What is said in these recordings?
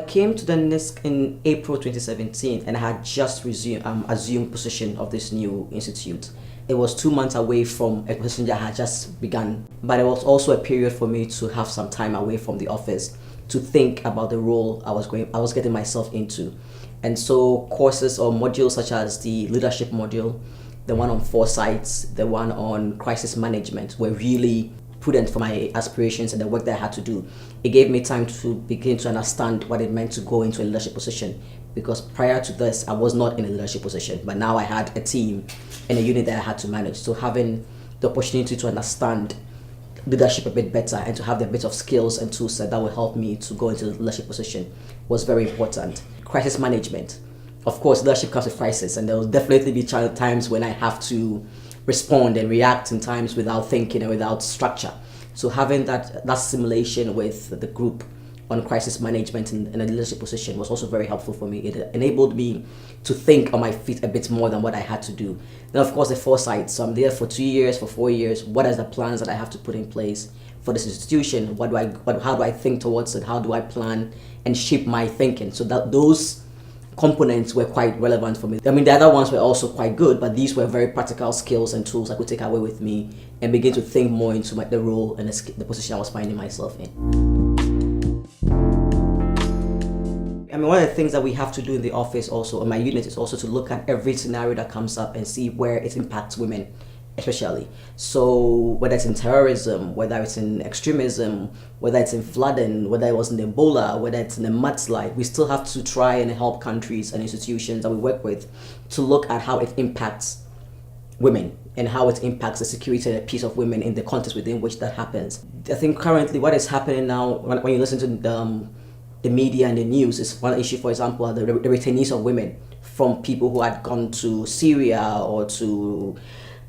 came to the NISC in April 2017 and I had just assumed position of this new institute. It was 2 months away from a position that had just begun, but it was also a period for me to have some time away from the office to think about the role I was getting myself into. And so courses or modules such as the leadership module, the one on foresight, the one on crisis management were really prudent for my aspirations and the work that I had to do. It gave me time to begin to understand what it meant to go into a leadership position, because prior to this, I was not in a leadership position, but now I had a team and a unit that I had to manage. So having the opportunity to understand leadership a bit better and to have the bit of skills and tools that will help me to go into the leadership position was very important. Crisis management. Of course, leadership comes with crisis, and there will definitely be times when I have to respond and react in times without thinking and without structure. So having that simulation with the group on crisis management in a leadership position was also very helpful for me. It enabled me to think on my feet a bit more than what I had to do. Then of course the foresight. So I'm there for 2 years, for 4 years. What are the plans that I have to put in place for this institution? How do I think towards it? How do I plan and shape my thinking? So that those components were quite relevant for me. I mean, the other ones were also quite good, but these were very practical skills and tools I could take away with me and begin to think more into the role and the position I was finding myself in. I mean, one of the things that we have to do in the office also, in my unit, is also to look at every scenario that comes up and see where it impacts women, especially. So whether it's in terrorism, whether it's in extremism, whether it's in flooding, whether it was in Ebola, whether it's in a mudslide, we still have to try and help countries and institutions that we work with to look at how it impacts women and how it impacts the security and the peace of women in the context within which that happens. I think currently what is happening now, when you listen to the media and the news, is one issue, for example, the returnees of women from people who had gone to Syria or to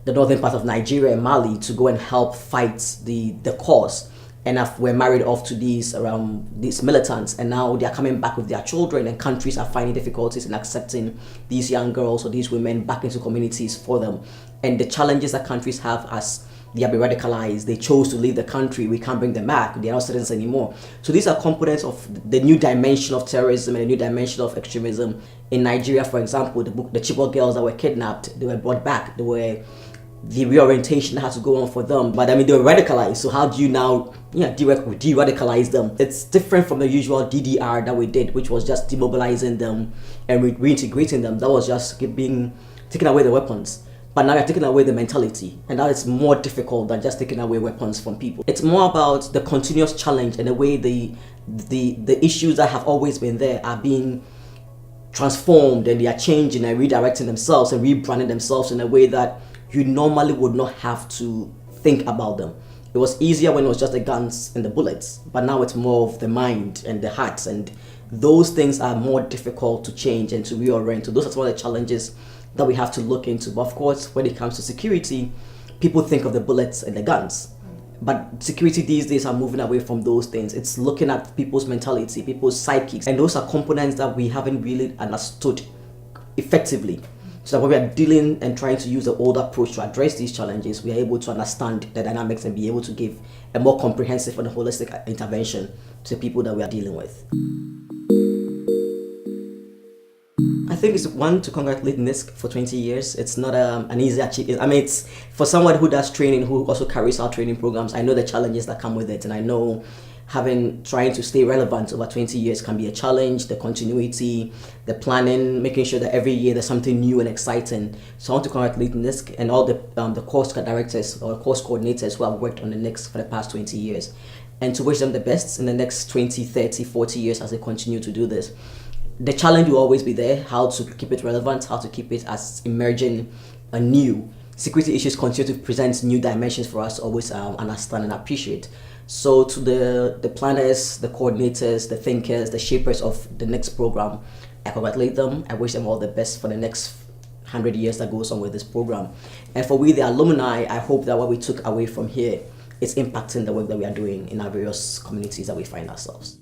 the northern part of Nigeria and Mali to go and help fight the cause, and were married off to these militants, and now they are coming back with their children, and countries are finding difficulties in accepting these young girls or these women back into communities for them. And the challenges that countries have as they have been radicalized, they chose to leave the country, we can't bring them back, they're not citizens anymore. So these are components of the new dimension of terrorism and the new dimension of extremism. In Nigeria, for example, the Chibok girls that were kidnapped, they were brought back, the reorientation had to go on for them, but I mean, they were radicalized. So how do you now de-radicalize them? It's different from the usual DDR that we did, which was just demobilizing them and reintegrating them. That was just taking away the weapons. But now you're taking away the mentality, and that is more difficult than just taking away weapons from people. It's more about the continuous challenge and the way the issues that have always been there are being transformed, and they are changing and redirecting themselves and rebranding themselves in a way that you normally would not have to think about them. It was easier when it was just the guns and the bullets, but now it's more of the mind and the hearts, and those things are more difficult to change and to reorient. So those are some of the challenges that we have to look into. But of course, when it comes to security, people think of the bullets and the guns. But security these days are moving away from those things. It's looking at people's mentality, people's psychics, and those are components that we haven't really understood effectively. So that when we are dealing and trying to use the old approach to address these challenges, we are able to understand the dynamics and be able to give a more comprehensive and holistic intervention to the people that we are dealing with. I think it's one to congratulate NISC for 20 years. It's not an easy achievement. I mean, it's for someone who does training, who also carries out training programs. I know the challenges that come with it, and I know trying to stay relevant over 20 years can be a challenge. The continuity, the planning, making sure that every year there's something new and exciting. So I want to congratulate NISC and all the course directors or course coordinators who have worked on the NISC for the past 20 years, and to wish them the best in the next 20, 30, 40 years as they continue to do this. The challenge will always be there, how to keep it relevant, how to keep it as emerging and new. Security issues continue to present new dimensions for us to always understand and appreciate. So to the planners, the coordinators, the thinkers, the shapers of the next program, I congratulate them. I wish them all the best for the next 100 years that goes on with this program. And for we, the alumni, I hope that what we took away from here is impacting the work that we are doing in our various communities that we find ourselves.